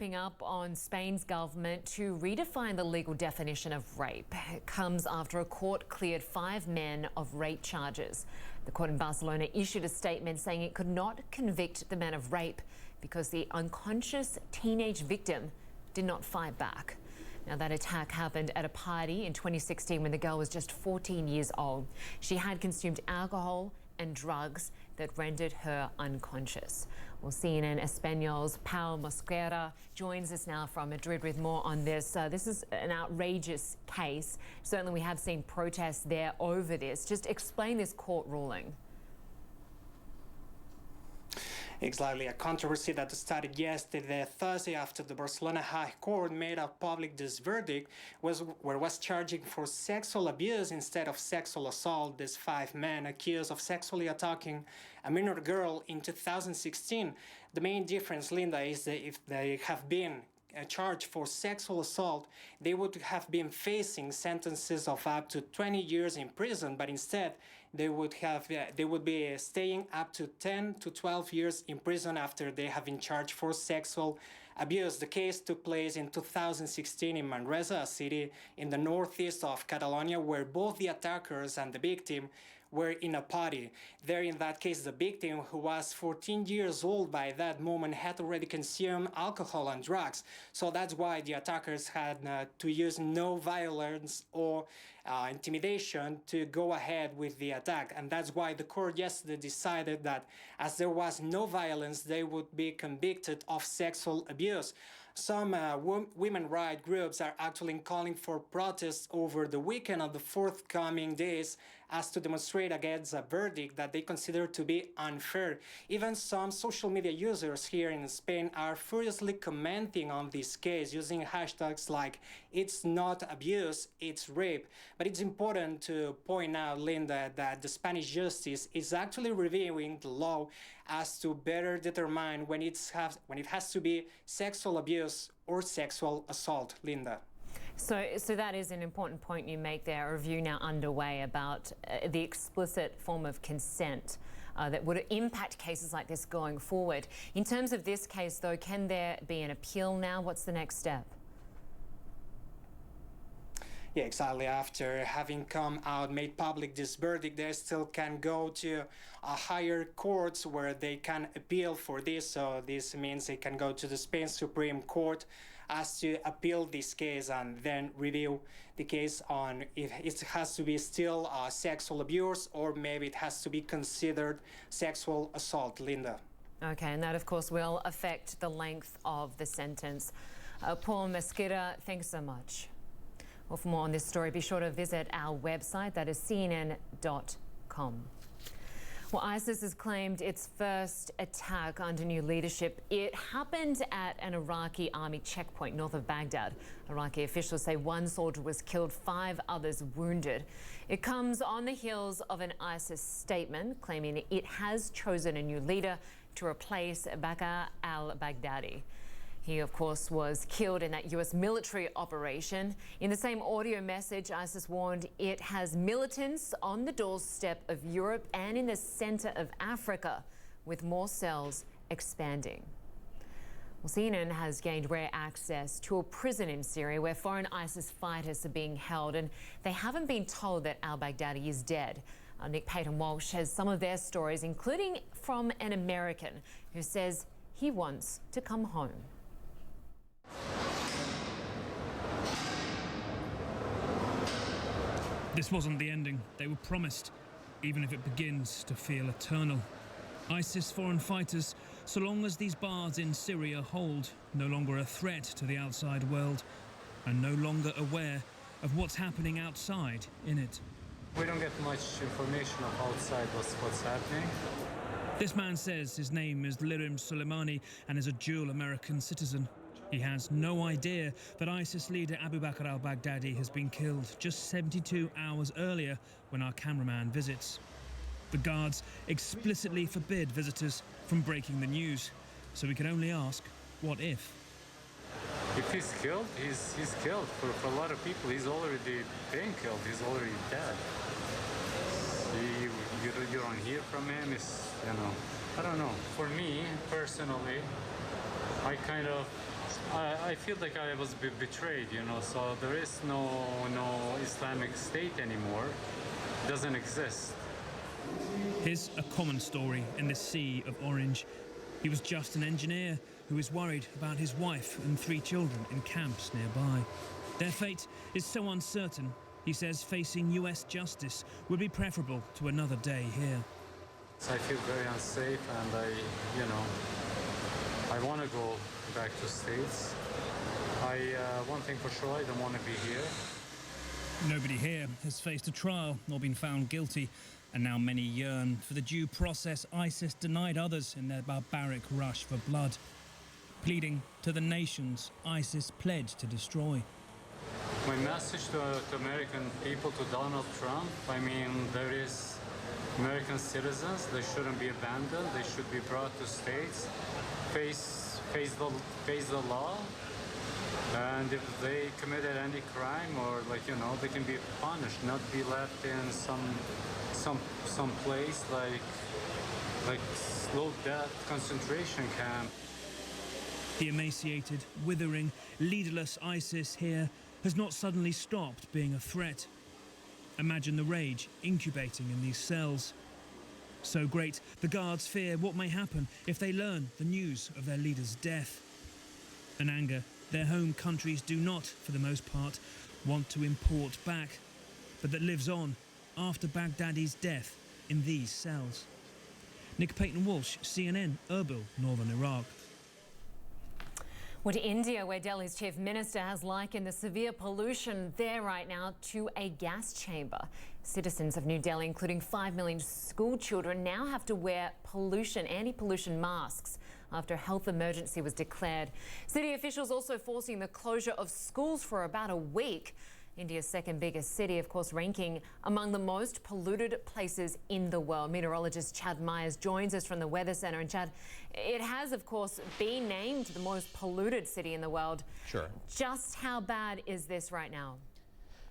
ramping up on Spain's government to redefine the legal definition of rape. It comes after a court cleared 5 men of rape charges. The court in Barcelona issued a statement saying it could not convict the men of rape because the unconscious teenage victim did not fight back. Now, that attack happened at a party in 2016 when the girl was just 14 years old. She had consumed alcohol and drugs that rendered her unconscious. Well, CNN Español's Pau Mosquera joins us now from Madrid with more on this. This is an outrageous case. Certainly we have seen protests there over this. Just explain this court ruling. Exactly, a controversy that started yesterday, Thursday, after the Barcelona High Court made public this verdict, was charging for sexual abuse instead of sexual assault these 5 men accused of sexually attacking a minor girl in 2016. The main difference, Linda, is that if they have been charged for sexual assault, they would have been facing sentences of up to 20 years in prison, but instead they would be staying up to 10 to 12 years in prison after they have been charged for sexual abuse. The case took place in 2016 in Manresa, a city in the northeast of Catalonia, where both the attackers and the victim were in a party. There, in that case, the victim, who was 14 years old by that moment, had already consumed alcohol and drugs. So that's why the attackers had to use no violence or intimidation to go ahead with the attack. And that's why the court yesterday decided that as there was no violence, they would be convicted of sexual abuse. Some women rights groups are actually calling for protests over the weekend of the forthcoming days as to demonstrate against a verdict that they consider to be unfair. Even some social media users here in Spain are furiously commenting on this case using hashtags like "it's not abuse, it's rape." But it's important to point out, Linda, that the Spanish justice is actually reviewing the law as to better determine when it has to be sexual abuse or sexual assault, Linda. So that is an important point you make there. A review now underway about the explicit form of consent that would impact cases like this going forward. In terms of this case, though, can there be an appeal now? What's the next step? Yeah, exactly. After having come out, made public this verdict, they still can go to higher courts where they can appeal for this. So this means they can go to the Spain Supreme Court as to appeal this case and then review the case on if it has to be still sexual abuse or maybe it has to be considered sexual assault, Linda. Okay, and that, of course, will affect the length of the sentence. Paul Mosquera, thanks so much. Well, for more on this story, be sure to visit our website, that is cnn.com. Well, ISIS has claimed its first attack under new leadership. It happened at an Iraqi army checkpoint north of Baghdad. Iraqi officials say 1 soldier was killed, 5 others wounded. It comes on the heels of an ISIS statement claiming it has chosen a new leader to replace Bakr al-Baghdadi. He, of course, was killed in that US military operation. In the same audio message, ISIS warned it has militants on the doorstep of Europe and in the center of Africa, with more cells expanding. Well, CNN has gained rare access to a prison in Syria where foreign ISIS fighters are being held, and they haven't been told that al-Baghdadi is dead. Nick Payton-Walsh has some of their stories, including from an American who says he wants to come home. This wasn't the ending they were promised, even if it begins to feel eternal. ISIS foreign fighters, so long as these bars in Syria hold, no longer a threat to the outside world and no longer aware of what's happening outside in it. We don't get much information of outside what's happening. This man says his name is Lirim Soleimani and is a dual American citizen. He has no idea that ISIS leader Abu Bakr al-Baghdadi has been killed just 72 hours earlier when our cameraman visits. The guards explicitly forbid visitors from breaking the news, so we can only ask, what if? If he's killed, he's killed. For a lot of people, he's already been killed. He's already dead. You don't hear from him. It's, I don't know. For me, personally, I I feel like I was betrayed, you know, so there is no Islamic State anymore. It doesn't exist. Here's a common story in this sea of orange. He was just an engineer who is worried about his wife and 3 children in camps nearby. Their fate is so uncertain, he says facing US justice would be preferable to another day here. So I feel very unsafe, and I want to go back to States. One thing for sure, I don't want to be here. Nobody here has faced a trial or been found guilty, and now many yearn for the due process ISIS denied others in their barbaric rush for blood. Pleading to the nations ISIS pledged to destroy. My message to American people, to Donald Trump, I mean, there is American citizens, they shouldn't be abandoned, they should be brought to states, face the law, and if they committed any crime or they can be punished, not be left in some place like slow death concentration camp. The emaciated, withering, leaderless ISIS here has not suddenly stopped being a threat. Imagine the rage incubating in these cells. So great, the guards fear what may happen if they learn the news of their leader's death. An anger their home countries do not, for the most part, want to import back, but that lives on after Baghdadi's death in these cells. Nick Payton-Walsh, CNN, Erbil, Northern Iraq. Well, to India, where Delhi's chief minister has likened the severe pollution there right now to a gas chamber. Citizens of New Delhi, including 5 million school children, now have to wear anti-pollution masks after a health emergency was declared. City officials also forcing the closure of schools for about a week. India's second biggest city, of course, ranking among the most polluted places in the world. Meteorologist Chad Myers joins us from the Weather Centre. And Chad, it has, of course, been named the most polluted city in the world. Sure. Just how bad is this right now?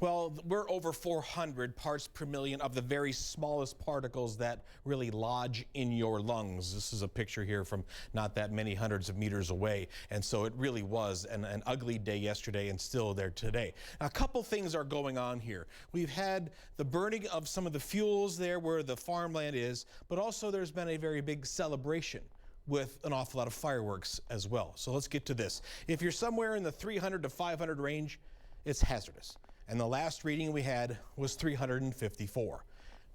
Well, we're over 400 parts per million of the very smallest particles that really lodge in your lungs. This is a picture here from not that many hundreds of meters away. And so it really was an ugly day yesterday and still there today. Now, a couple things are going on here. We've had the burning of some of the fuels there where the farmland is, but also there's been a very big celebration with an awful lot of fireworks as well. So let's get to this. If you're somewhere in the 300 to 500 range, it's hazardous. And the last reading we had was 354.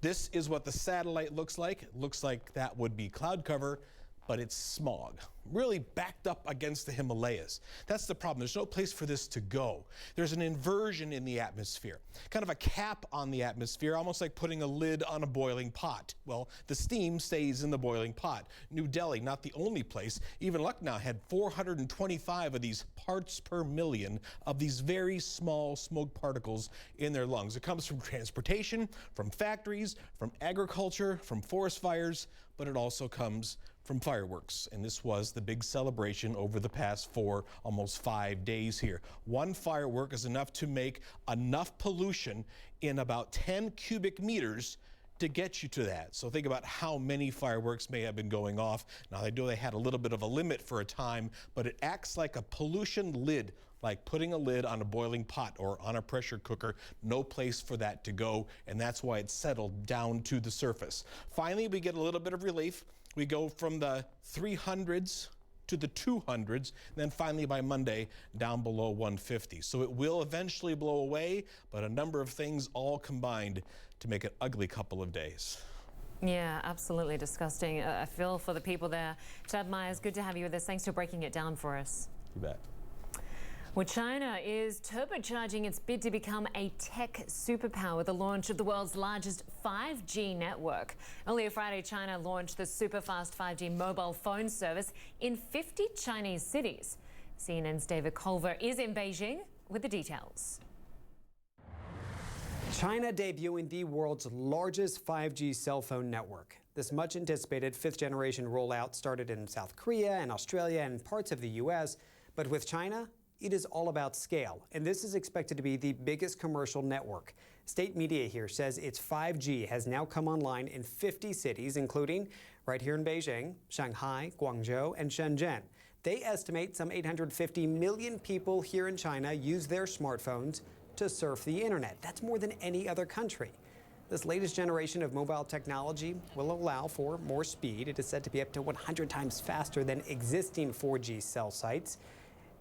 This is what the satellite looks like. It looks like that would be cloud cover, but it's smog, really backed up against the Himalayas. That's the problem. There's no place for this to go. There's an inversion in the atmosphere, kind of a cap on the atmosphere, almost like putting a lid on a boiling pot. Well, the steam stays in the boiling pot. New Delhi, not the only place. Even Lucknow had 425 of these parts per million of these very small smoke particles in their lungs. It comes from transportation, from factories, from agriculture, from forest fires, but it also comes from fireworks. And this was the big celebration over the past almost 5 days here. One firework is enough to make enough pollution in about 10 cubic meters to get you to that. So think about how many fireworks may have been going off. Now, I know they had a little bit of a limit for a time, but it acts like a pollution lid, like putting a lid on a boiling pot or on a pressure cooker. No place for that to go, and that's why it settled down to the surface. Finally, we get a little bit of relief. We go from the 300s to the 200s, and then finally by Monday down below 150. So it will eventually blow away, but a number of things all combined to make an ugly couple of days. Yeah, absolutely disgusting. I feel for the people there. Chad Myers, good to have you with us. Thanks for breaking it down for us. You bet. Well, China is turbocharging its bid to become a tech superpower with the launch of the world's largest 5G network. Earlier Friday, China launched the super-fast 5G mobile phone service in 50 Chinese cities. CNN's David Culver is in Beijing with the details. China debuting the world's largest 5G cell phone network. This much anticipated 5th generation rollout started in South Korea and Australia and parts of the US, but with China, it is all about scale, and this is expected to be the biggest commercial network. State media here says its 5G has now come online in 50 cities, including right here in Beijing, Shanghai, Guangzhou, and Shenzhen. They estimate some 850 million people here in China use their smartphones to surf the internet. That's more than any other country. This latest generation of mobile technology will allow for more speed. It is said to be up to 100 times faster than existing 4G cell sites.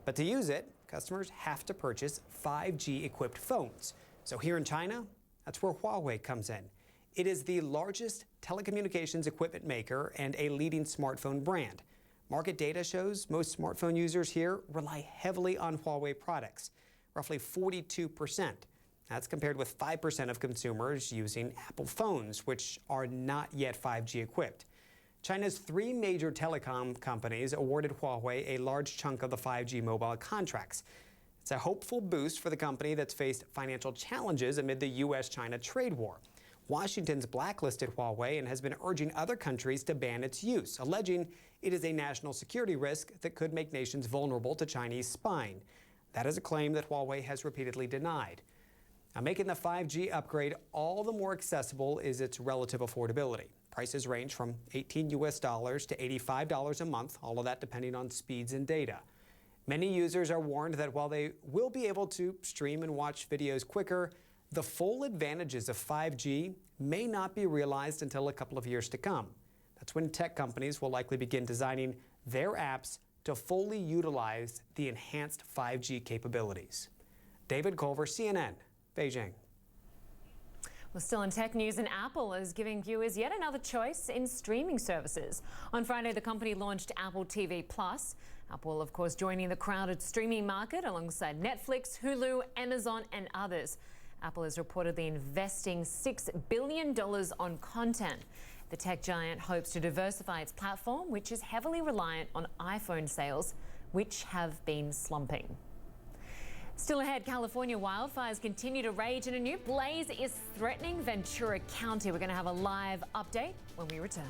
But to use it, customers have to purchase 5G equipped phones. So here in China, that's where Huawei comes in. It is the largest telecommunications equipment maker and a leading smartphone brand. Market data shows most smartphone users here rely heavily on Huawei products, roughly 42%. That's compared with 5% of consumers using Apple phones, which are not yet 5G equipped. China's 3 major telecom companies awarded Huawei a large chunk of the 5G mobile contracts. It's a hopeful boost for the company that's faced financial challenges amid the U.S.-China trade war. Washington's blacklisted Huawei and has been urging other countries to ban its use, alleging it is a national security risk that could make nations vulnerable to Chinese spying. That is a claim that Huawei has repeatedly denied. Now, making the 5G upgrade all the more accessible is its relative affordability. Prices range from $18 to $85 a month, all of that depending on speeds and data. Many users are warned that while they will be able to stream and watch videos quicker, the full advantages of 5G may not be realized until a couple of years to come. That's when tech companies will likely begin designing their apps to fully utilize the enhanced 5G capabilities. David Culver, CNN, Beijing. Well, still in tech news, and Apple is giving viewers yet another choice in streaming services. On Friday, the company launched Apple TV+. Apple, of course, joining the crowded streaming market alongside Netflix, Hulu, Amazon, and others. Apple is reportedly investing $6 billion on content. The tech giant hopes to diversify its platform, which is heavily reliant on iPhone sales, which have been slumping. Still ahead, California wildfires continue to rage and a new blaze is threatening Ventura County. We're going to have a live update when we return.